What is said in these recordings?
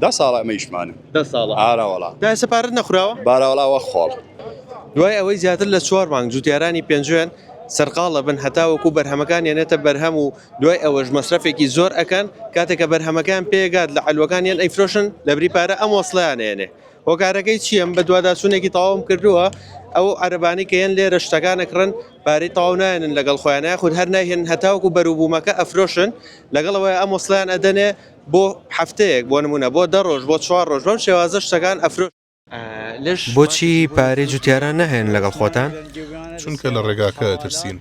10 ساڵە ئەمەیشمانە 10 ساڵە ئاراوەڵا دا سەپارت نەخراوە باراوەڵاوە خۆڵ دوای ئەوەی زیاتر لە 4 مانگ جوتیارانی پێنجوێن سەرقاڵە بن هەتاوەکو بەرهەمەکان یانێتە بەرهەم و دوای ئەوەش مەصرفێکی زۆر ئەکەن کاتێکە بەرهەمەکان پێگات لە حلوەکانیان ئەیفرۆشن لە بری پارە ئەم وەسڵیانێنێ هۆکارەکەی چیەم بە دوواداچوونێکی تەواوم کردووە ئەو عەرەبانی کە هێن لێرە شتەکانەکڕن پارەی تەواو نایەنن لەگەڵ خۆیانە خود هەر ناهێن هەتاوەکو بەروبوومەکە ئەفرۆشن لەگەڵەوەی ئەم وەسڵیان ئەدەنێ بۆ هەفتەیەک بۆ نمونە بۆ 10 ڕۆژ بۆ 4 ڕۆژ بەم شێوازە شتەکان ئەفرۆش بۆچی پارەی جوتیاران نەهێن لەگەڵ خۆتان چونکە لە ڕێگاکە ئەترسین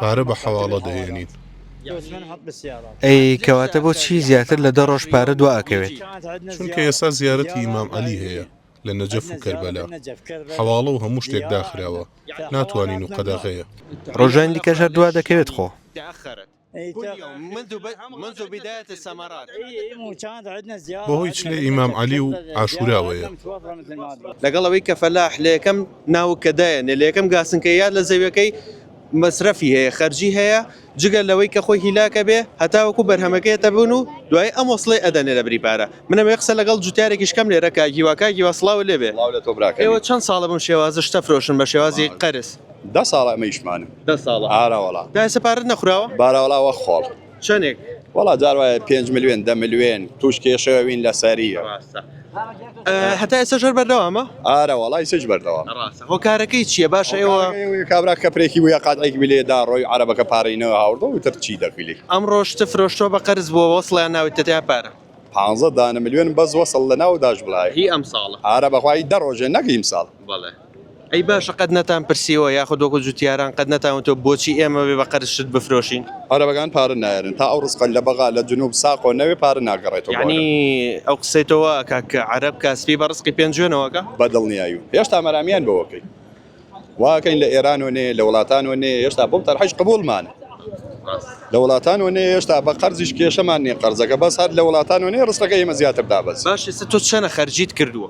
پارە بە حەواڵە دەهێنین ئەی کەواتە بۆچی زیاتر لە 10 ڕۆژ پارە دوا ئەکەوێت چونکە ئێستا زیارەتی ئیمام عەلی هەیە لە نەجەف و کەربەلا حەواڵە و هەموو شتێک داخراوە ناتوانین و قەدەغەیە ڕۆژان دیکەش هەر دوا دەکەوێت خۆ بۆ هۆی چلێ ئیمام عەلی و عاشوراوەیە لەگەڵەوەی کە فەلاح لە یەکەم ناوکەدایەنێ لە یەکەم گاسنکە یاد لە زەویەکەی مەسرەفی هەیە خەرجی هەیە جگەل لەوەی کە خۆی هیلاکە بێ هەتاوەکو بەرهەمەکەیەتە بوون و دوای ئەم وەسڵی ئەدەنێ لە بری پارە منەمە قسە لەگەڵ جوتیارێکیشکەم لێرە کاگیواکاگی وەسڵاوە لێبێ ئێوە چەند ساڵە بم شێوازە شتە فرۆشن بە شێوازی قەرز 10 ساڵە ئەمەیشمانە 10 ساڵە ئاراوەڵا دا سەپارت نەخراوە باراوەڵاوە خۆڵ چەندێک وەڵا جاروایە 5 ملیۆن 10 ملیۆن توش کێشەوەین لە سەریە هەتا ئێستا ژەر بەردەوامە ئاراوەڵای سەج بەردەوام هۆکارەکەی چییە باشە ئێوە کابرا کەپرێکی وە قاتێکی بلێدا ڕۆی عەرەبەکە پارەینەوە هاوردە وتر چی دەکویلی ئەمڕۆ شتە فرۆشتۆ بە قەرز بۆ وەسڵیان ناویتە تا پارە 15 دانە ملیۆن بەس وەسڵ لە ناو داش بڵای هی ئەم ساڵە ئارە بەخوای 10 ڕۆژێ نەگەیم ساڵ بەڵێ ئەی باشە قەت نەتان پرسیەوە یاخود وەکو جوتیاران قەت نەتانوتۆ بۆچی ئێمە بێ بە قەرز شت بفرۆشین عەرەبەکان پارە نایەرن تا ئەو ڕزقە لە بەغا لە جنوب ساقۆ نەوێ پارە ناگەڕێتەوە یعنی ئەو قسەیتەوە کە عەرەب کاسپی بە ڕزقی پێنجوێنەوەکە بەدڵنیایی و هێشتا مەرامیان بەوەکەی واکەین لە ئێران و نێ لە وڵاتان و نێ هێشتا بۆم تەرحەج قبوڵمانە لە وڵاتان و نێ هێشتا بە قەرزیش کێشەمان نیە قەرزەکە بەس هەر لە وڵاتان و نێ ڕستەکە ئێمە زیاتر دابەز باش ئێستا تۆ چەنە خەرجیت کردووە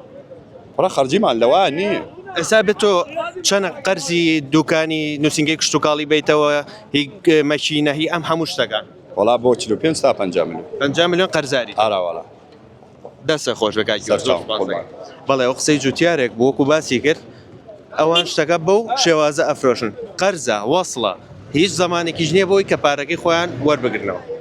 ڕە خەرجیمان لەوە نییە ئێستا بێت تۆ چەنە قەرزی دوکانی نووسنگی کشتتوکاڵی بیتەوە هی مەشینە هی ئەم هەموو شتەکان وڵا بۆ 45 تا 50 ملیۆن 50 ملیۆن قەرزاری ئاراوەڵا دەستە خۆش بەکای بەڵێ ئەو قسەی جوتیارێک بۆ وەکو باسی کرد ئەوان شتەکە بەو شێوازە ئەفرۆشن قەرزە وەسڵە هیچ زمانێکیش نییە بۆی کە پارەکەی خۆیان وەربگرنەوە